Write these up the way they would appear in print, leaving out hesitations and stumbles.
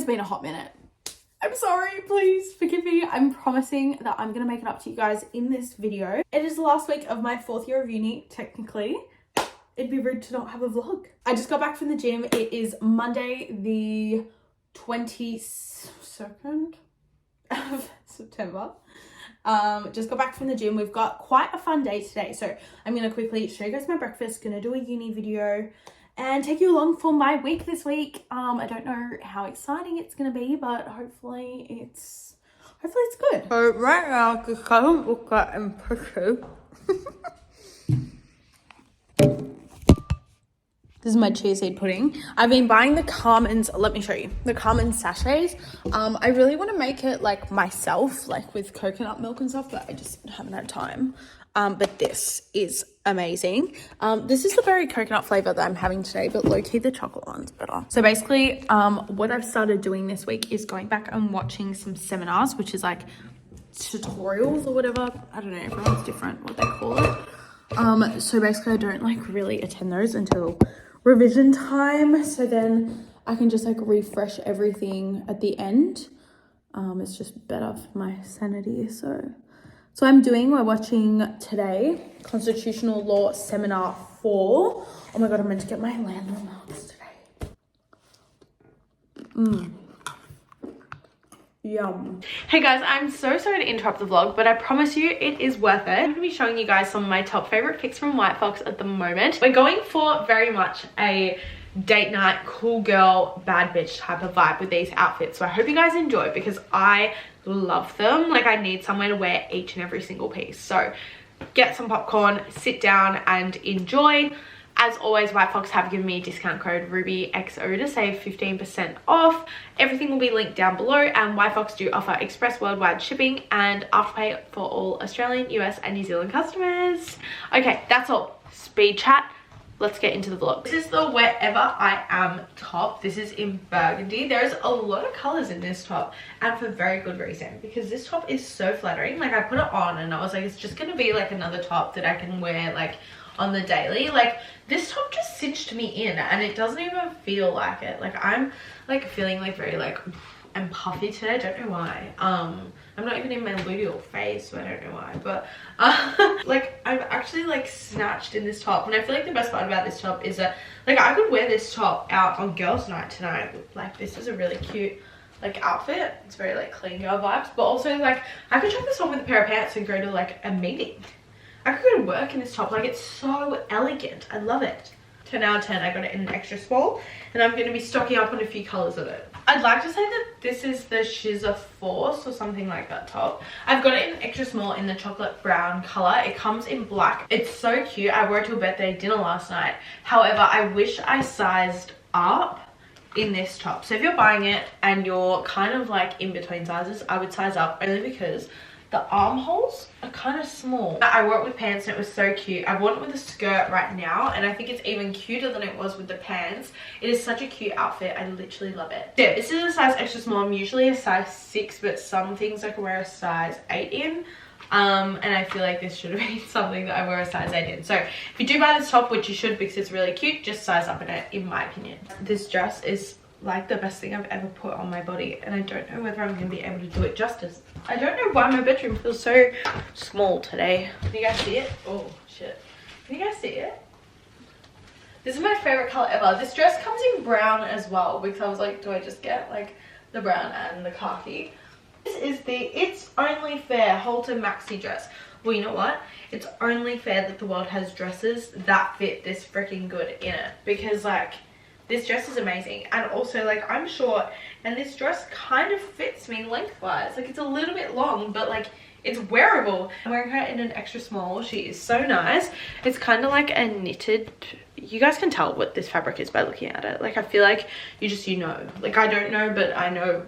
been a hot minute. I'm sorry, please forgive me. I'm promising that I'm gonna make it up to you guys in this video. It is the last week of my 4th year of uni, technically. It'd be rude to not have a vlog. I just got back from the gym. It is Monday the 22nd of September. Just got back from the gym. We've got quite a fun day today, so I'm gonna quickly show you guys my breakfast, gonna do a uni video and take you along for my week this week. I don't know how exciting it's gonna be, but hopefully it's good. So right now, because I don't look that impressive. This is my chia seed pudding. I've been buying the Carmen's, let me show you, the Carmen sachets. I really want to make it like myself, like with coconut milk and stuff, but I just haven't had time. But this is amazing. This is the berry coconut flavor that I'm having today, but low-key the chocolate one's better. So basically, what I've started doing this week is going back and watching some seminars, which is like tutorials or whatever. I don't know, everyone's different what they call it. So basically I don't like really attend those until revision time, so then I can just like refresh everything at the end. It's just better for my sanity. So we're watching today Constitutional Law Seminar 4. Oh my god, I'm meant to get my landlord marks today. Yum. Hey guys, I'm so sorry to interrupt the vlog, but I promise you it is worth it. I'm going to be showing you guys some of my top favorite pics from White Fox at the moment. We're going for very much a date night, cool girl, bad bitch type of vibe with these outfits. So I hope you guys enjoy because I love them. Like, I need somewhere to wear each and every single piece. So get some popcorn, sit down and enjoy. As always, White Fox have given me a discount code RUBYXO to save 15% off. Everything will be linked down below, and White Fox do offer express worldwide shipping and afterpay for all Australian, US and New Zealand customers. Okay, that's all. Speed chat. Let's get into the vlog. This is the Wherever I Am top. This is in burgundy. There's a lot of colors in this top, and for very good reason, because this top is so flattering. Like, I put it on and I was like, it's just gonna be like another top that I can wear like on the daily. Like, this top just cinched me in and it doesn't even feel like it. Like, I'm like feeling like very like I'm puffy today. I don't know why. I'm not even in my luteal phase, so I don't know why, but like, I'm actually like snatched in this top. And I feel like the best part about this top is that like I could wear this top out on girls night tonight. Like, this is a really cute like outfit. It's very like clean girl vibes, but also like I could chuck this on with a pair of pants and go to like a meeting. I could go to work in this top. Like, it's so elegant. I love it. 10 out of 10. I got it in an extra small, and I'm going to be stocking up on a few colors of it. I'd like to say that this is the Shizza Force or something like that top. I've got it in extra small in the chocolate brown color. It comes in black. It's so cute. I wore it to a birthday dinner last night. However, I wish I sized up in this top. So if you're buying it and you're kind of like in between sizes, I would size up, only because the armholes are kind of small. I wore it with pants and it was so cute. I wore it with a skirt right now, and I think it's even cuter than it was with the pants. It is such a cute outfit. I literally love it. Yeah, this is a size extra small. I'm usually a size 6, but some things I can wear a size 8 in. And I feel like this should have been something that I wear a size 8 in. So if you do buy this top, which you should because it's really cute, just size up in it, in my opinion. This dress is like the best thing I've ever put on my body, and I don't know whether I'm gonna be able to do it justice. I don't know why my bedroom feels so small today. Can you guys see it? Oh shit, can you guys see it? This is my favorite color ever. This dress comes in brown as well, because I was like, do I just get like the brown and the khaki? This is the It's Only Fair Halter Maxi dress. Well, you know what, it's only fair that the world has dresses that fit this freaking good in it, because like this dress is amazing. And also, like, I'm short and this dress kind of fits me lengthwise. Like, it's a little bit long, but like it's wearable. I'm wearing her in an extra small. She is so nice. It's kind of like a knitted, you guys can tell what this fabric is by looking at it. Like, I feel like you know, like, I don't know, but I know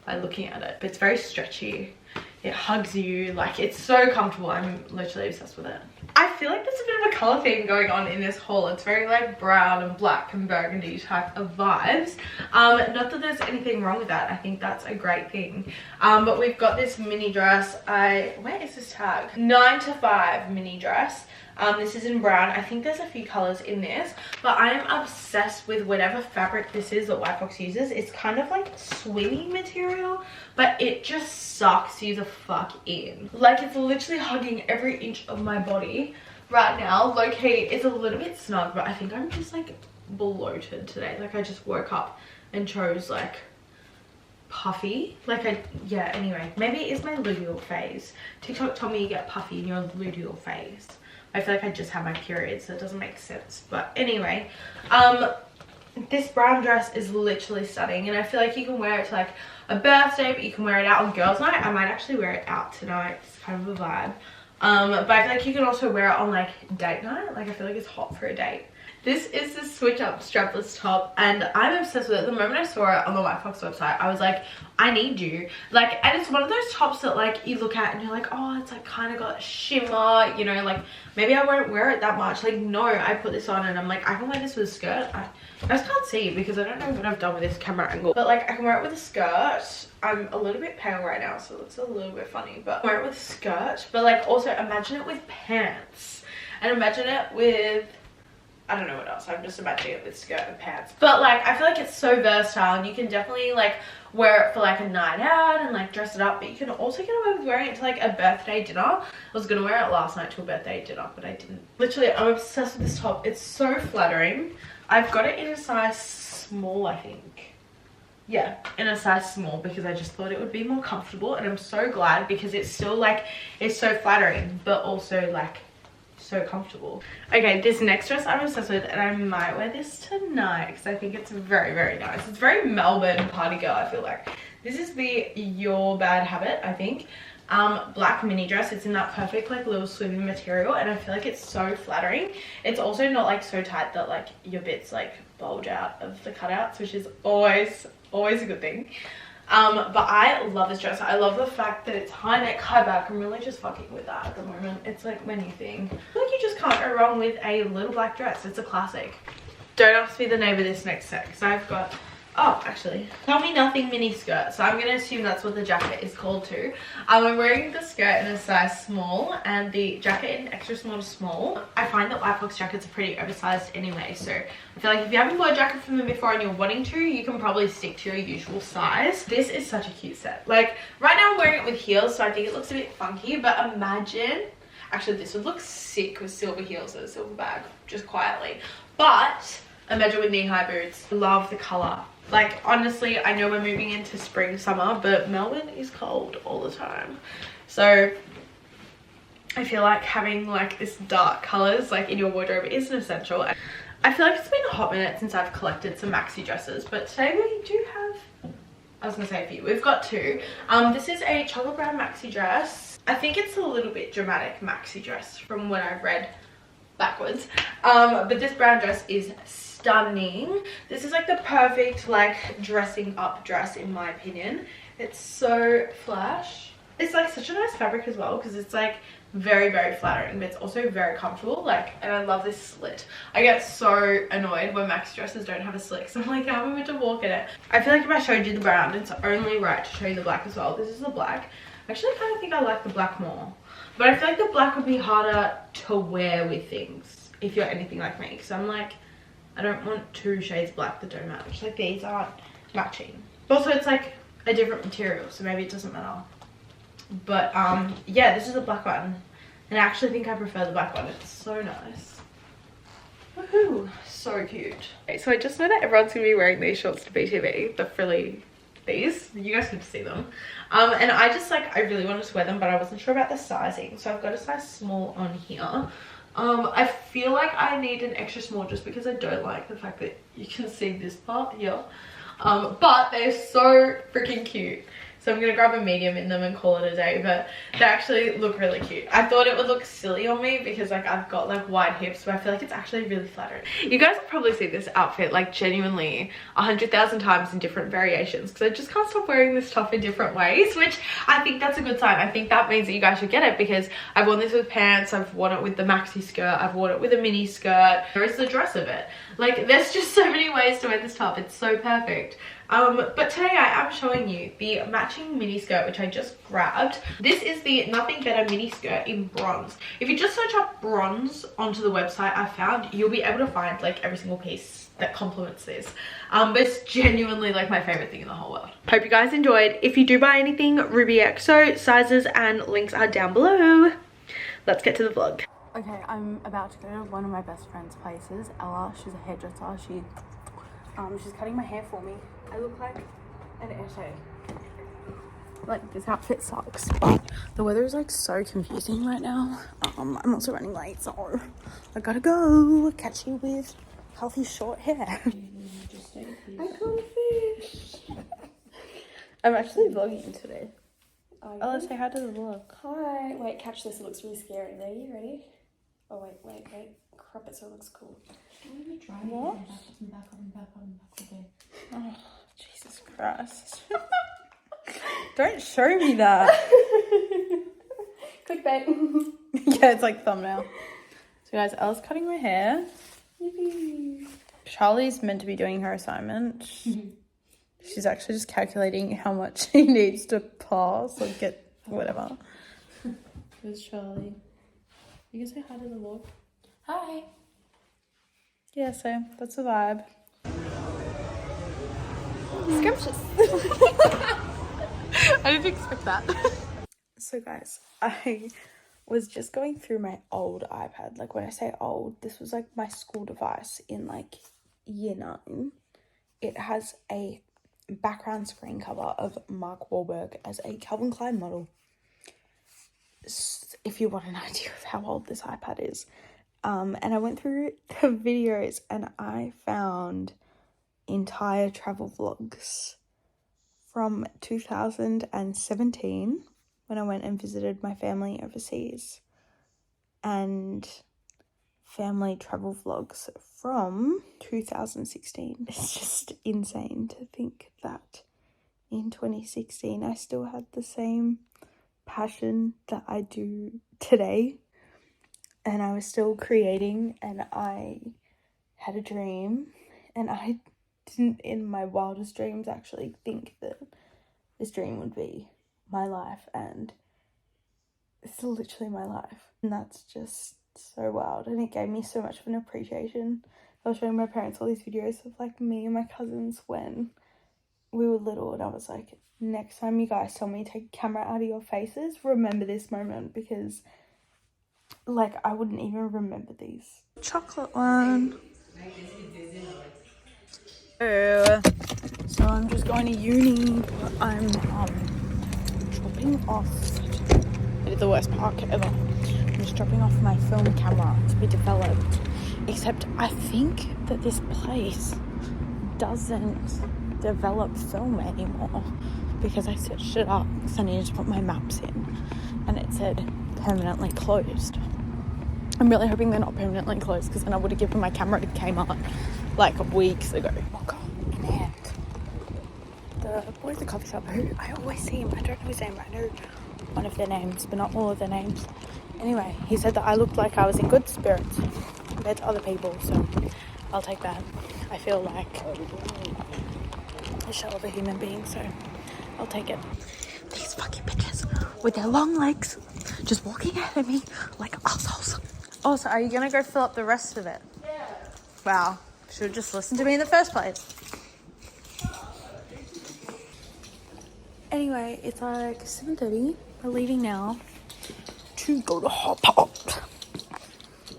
by looking at it. But it's very stretchy. It hugs you. Like, it's so comfortable. I'm literally obsessed with it. I feel like there's a bit of a color theme going on in this haul. It's very like brown and black and burgundy type of vibes. Not that there's anything wrong with that. I think that's a great thing. But we've got this mini dress. Where is this tag? 9 to 5 mini dress. This is in brown. I think there's a few colors in this, but I am obsessed with whatever fabric this is that White Fox uses. It's kind of like swimmy material, but it just sucks you the fuck in. Like, it's literally hugging every inch of my body right now. Low-key, it's a little bit snug, but I think I'm just like bloated today. Like, I just woke up and chose like puffy. Like, yeah, anyway, maybe it is my luteal phase. TikTok told me you get puffy in your luteal phase. I feel like I just had my period, so it doesn't make sense. But anyway, this brown dress is literally stunning, and I feel like you can wear it to like a birthday, but you can wear it out on girls' night. I might actually wear it out tonight. It's kind of a vibe. But I feel like you can also wear it on like date night. Like, I feel like it's hot for a date. This is the switch up strapless top, and I'm obsessed with it. The moment I saw it on the White Fox website, I was like, I need you. Like, and it's one of those tops that like you look at and you're like, oh, it's like kind of got shimmer, you know, like maybe I won't wear it that much. Like, no, I put this on and I'm like, I can wear this with a skirt. I just can't see because I don't know what I've done with this camera angle, but like I can wear it with a skirt. I'm a little bit pale right now, so it's a little bit funny, but wear it with a skirt. But like, also imagine it with pants, and imagine it with, I don't know what else. I'm just imagining it with skirt and pants. But like, I feel like it's so versatile, and you can definitely like wear it for like a night out and like dress it up, but you can also get away with wearing it to like a birthday dinner. I was gonna wear it last night to a birthday dinner, but I didn't. Literally, I'm obsessed with this top. It's so flattering. I've got it in a size small, I think. Yeah, in a size small, because I just thought it would be more comfortable, and I'm so glad because it's still like, it's so flattering, but also like so comfortable. Okay, this next dress I'm obsessed with, and I might wear this tonight because I think it's very, very nice. It's very Melbourne party girl, I feel like. This is the Your Bad Habit, I think. Black mini dress. It's in that perfect like little swimming material, and I feel like it's so flattering. It's also not like so tight that like your bits like bulge out of the cutouts, which is always a good thing. But I love this dress. I love the fact that it's high neck, high back. I'm really just fucking with that at the moment. It's like my new thing. I feel like you just can't go wrong with a little black dress. It's a classic. Don't ask me the name of this next set because I've got, oh, actually, Tell Me Nothing mini skirt. So I'm going to assume that's what the jacket is called too. I'm wearing the skirt in a size small and the jacket in extra small to small. I find that White Fox jackets are pretty oversized anyway. So I feel like if you haven't bought a jacket from them before and you're wanting to, you can probably stick to your usual size. This is such a cute set. Like, right now I'm wearing it with heels, so I think it looks a bit funky, but imagine, actually this would look sick with silver heels and a silver bag, just quietly. But imagine with knee-high boots. Love the color. Like, honestly, I know we're moving into spring, summer, but Melbourne is cold all the time. So I feel like having like this dark colors like in your wardrobe is an essential. I feel like it's been a hot minute since I've collected some maxi dresses, but today we do have, I was gonna say a few. We've got two. This is a chocolate brown maxi dress. I think it's a little bit dramatic maxi dress from what I've read backwards. But this brown dress is stunning. This is like the perfect like dressing up dress in my opinion. It's so flash. It's like such a nice fabric as well because it's like very, very flattering, but it's also very comfortable. Like, and I love this slit. I get so annoyed when maxi dresses don't have a slit because I'm like, how am I meant to walk in it? I feel like if I showed you the brown, it's only right to show you the black as well. This is the black. I actually kind of think I like the black more, but I feel like the black would be harder to wear with things if you're anything like me, because I'm like, I don't want two shades black that don't match. Like, these aren't matching. Also, it's like a different material, so maybe it doesn't matter. But yeah, this is the black one, and I actually think I prefer the black one. It's so nice. Woohoo, so cute. Okay, so I just know that everyone's gonna be wearing these shorts to BTV, the frilly these. You guys get to see them. And I just like, I really wanted to wear them, but I wasn't sure about the sizing, so I've got a size small on here. I feel like I need an extra small just because I don't like the fact that you can see this part here. But they're so freaking cute. So I'm going to grab a medium in them and call it a day, but they actually look really cute. I thought it would look silly on me because like I've got like wide hips, but I feel like it's actually really flattering. You guys have probably seen this outfit like genuinely 100,000 times in different variations because I just can't stop wearing this top in different ways, which I think that's a good sign. I think that means that you guys should get it because I've worn this with pants, I've worn it with the maxi skirt, I've worn it with a mini skirt. There is the dress of it. Like, there's just so many ways to wear this top. It's so perfect. But today I am showing you the matching mini skirt which I just grabbed. This is the Nothing Better mini skirt in bronze. If you just search up bronze onto the website, I found you'll be able to find like every single piece that complements this. But it's genuinely like my favorite thing in the whole world. Hope you guys enjoyed. If you do buy anything, Ruby XO, sizes and links are down below. Let's get to the vlog. Okay, I'm about to go to one of my best friend's places. Ella, she's a hairdresser. She's cutting my hair for me. I look like an essay. Like, this outfit sucks, but the weather is like so confusing right now. I'm also running late, so I gotta go. Catch you with healthy short hair. I can't fish. I'm actually vlogging today. Oh, let's say hi to the vlog. Hi. Wait, catch this. It looks really scary. Are you ready? Oh, wait. Crop it so it looks cool. What? Oh, Jesus Christ. Don't show me that. Clickbait. Yeah, it's like thumbnail. So guys, Ella's cutting my hair. Yippee. Charlie's meant to be doing her assignment. She's actually just calculating how much she needs to pass or get whatever. Where's Charlie? You can say hi to the vlog. Hi. Yeah, so that's the vibe. Scrumptious. I didn't expect that. So guys, I was just going through my old iPad. Like, when I say old, this was like my school device in like year 9. It has a background screen cover of Mark Wahlberg as a Calvin Klein model. If you want an idea of how old this iPad is. And I went through the videos and I found entire travel vlogs from 2017 when I went and visited my family overseas, and family travel vlogs from 2016. It's just insane to think that in 2016 I still had the same passion that I do today, and I was still creating, and I had a dream, and I didn't in my wildest dreams actually think that this dream would be my life, and it's literally my life, and that's just so wild. And it gave me so much of an appreciation. I was showing my parents all these videos of like me and my cousins when we were little, and I was like, next time you guys tell me to take a camera out of your faces, remember this moment, because like I wouldn't even remember these. Chocolate one. So I'm just going to uni. I'm dropping off. It is the worst park ever. I'm just dropping off my film camera to be developed. Except I think that this place doesn't develop film anymore, because I searched it up because I needed to put my maps in and it said permanently closed. I'm really hoping they're not permanently closed, because then I would have given my camera to Kmart like weeks ago. Oh God, and the boy at the coffee shop, who I always see him, I don't know his name, I know one of their names but not all of their names. Anyway, he said that I looked like I was in good spirits compared to other people, so I'll take that. I feel like a shell of a human being, so I'll take it. These fucking bitches with their long legs just walking ahead of me like assholes. Oh, so are you gonna go fill up the rest of it? Yeah. Wow, should have just listened to me in the first place. Anyway, it's like 7:30. We're leaving now to go to Hot Pot.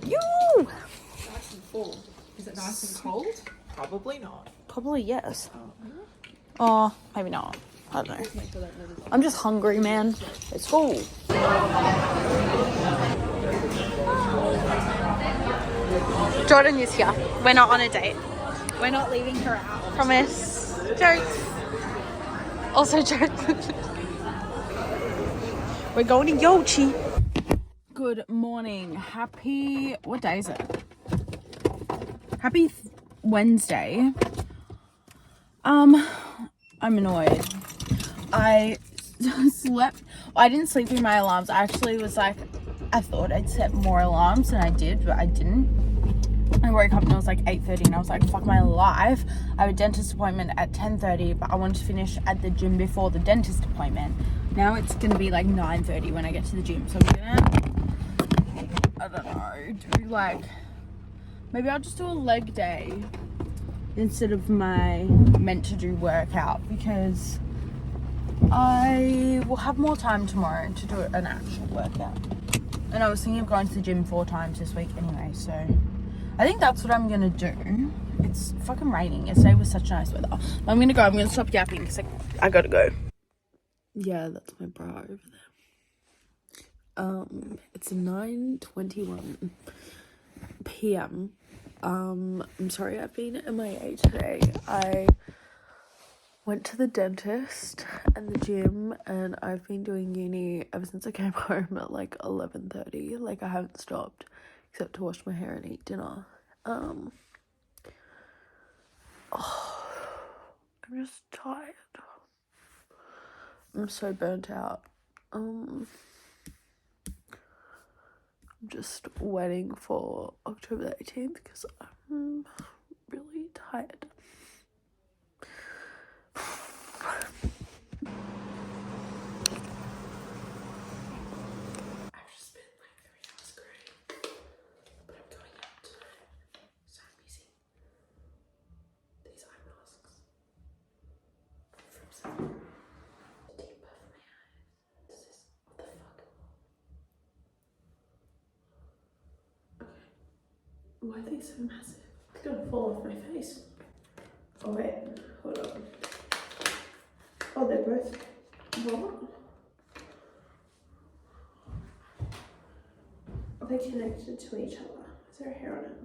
You. Nice and full. Is it nice and cold? Probably not. Probably yes. Oh, maybe not. I don't know. I'm just hungry, man. Let's go. Jordan is here. We're not on a date. We're not leaving her out. Promise. Jokes. Also jokes. We're going to Yochi. Good morning. Happy... What day is it? Happy Wednesday. I'm annoyed. I slept... I didn't sleep through my alarms. I actually was like... I thought I'd set more alarms than I did, but I didn't. I woke up and it was like 8:30 and I was like, fuck my life. I have a dentist appointment at 10:30, but I wanted to finish at the gym before the dentist appointment. Now it's gonna be like 9:30 when I get to the gym. So I'm gonna, I don't know, do like, maybe I'll just do a leg day instead of my meant to do workout, because I will have more time tomorrow to do an actual workout. And I was thinking of going to the gym 4 times this week anyway, so I think that's what I'm gonna do. It's fucking raining. Yesterday was such nice weather. I'm gonna go. I'm gonna stop yapping because I gotta go. Yeah, that's my bra over there. It's 9:21 p.m. I'm sorry I've been MIA today. I went to the dentist and the gym, and I've been doing uni ever since I came home at like 11:30. Like, I haven't stopped except to wash my hair and eat dinner. I'm just tired. I'm so burnt out. I'm just waiting for October the 18th because I'm really tired. Why are they so massive? It's gonna fall off my face. Oh wait, hold on. Oh, they're both. What? Are they connected to each other? Is there a hair on it?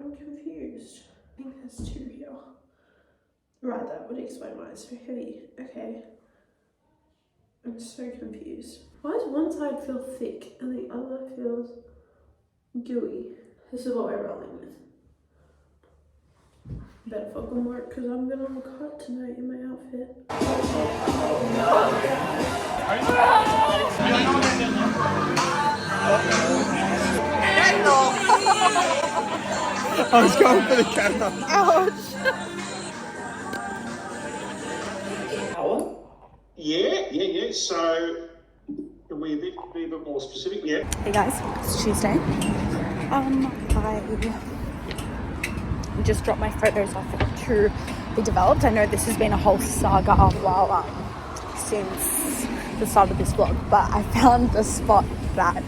I'm confused. I think there's 2 here. Right, that would explain why it's so heavy. Okay. I'm so confused. Why does one side feel thick and the other feels gooey? This is what we're rolling with. Better fucking work, because I'm gonna look hot tonight in my outfit. I was going for the camera. Ouch. Yeah. So, can we be a bit more specific? Yeah. Hey guys, it's Tuesday. I just dropped my photos off to be developed. I know this has been a whole saga since the start of this vlog, but I found the spot that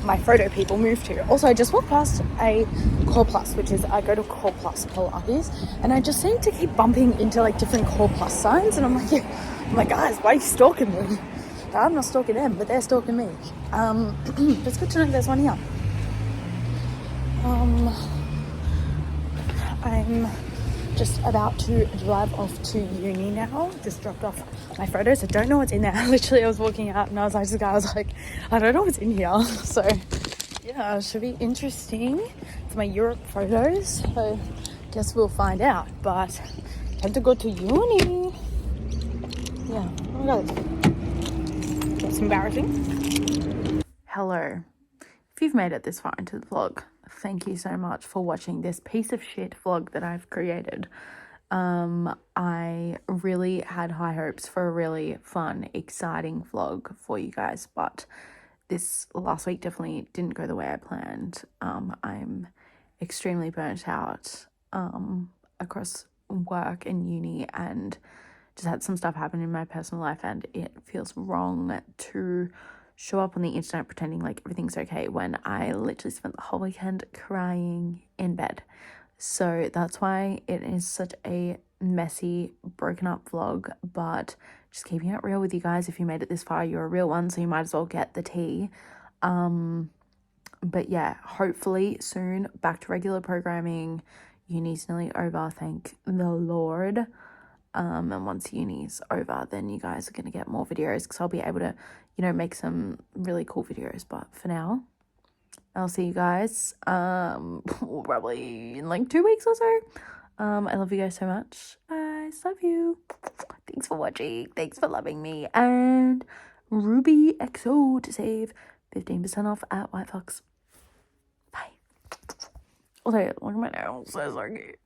my photo people moved to. Also, I just walked past a Core Plus, which is, I go to Core Plus Pilates, and I just seem to keep bumping into like different Core Plus signs, and I'm like, guys, why are you stalking me? I'm not stalking them, but they're stalking me. It's good to know there's one here. I'm just about to drive off to uni now. Just dropped off my photos. I don't know what's in there. Literally, I was walking out and I was like, I don't know what's in here. So yeah, it should be interesting. It's my Europe photos, so guess we'll find out. But time to go to uni. Yeah, oh my god, that's embarrassing. Hello. If you've made it this far into the vlog, thank you so much for watching this piece of shit vlog that I've created. I really had high hopes for a really fun, exciting vlog for you guys, but this last week definitely didn't go the way I planned. I'm extremely burnt out across work and uni, and just had some stuff happen in my personal life, and it feels wrong to show up on the internet pretending like everything's okay when I literally spent the whole weekend crying in bed. So that's why it is such a messy, broken up vlog, but just keeping it real with you guys. If you made it this far, you're a real one, so you might as well get the tea. But yeah, hopefully soon back to regular programming. Uni's nearly over, thank the Lord. And once uni's over, then you guys are going to get more videos, because I'll be able to, make some really cool videos. But for now, I'll see you guys probably in like 2 weeks or so. I love you guys so much. I love you. Thanks for watching. Thanks for loving me. And Ruby XO to save 15% off at White Fox. Bye. Okay, look at my nails. So cute.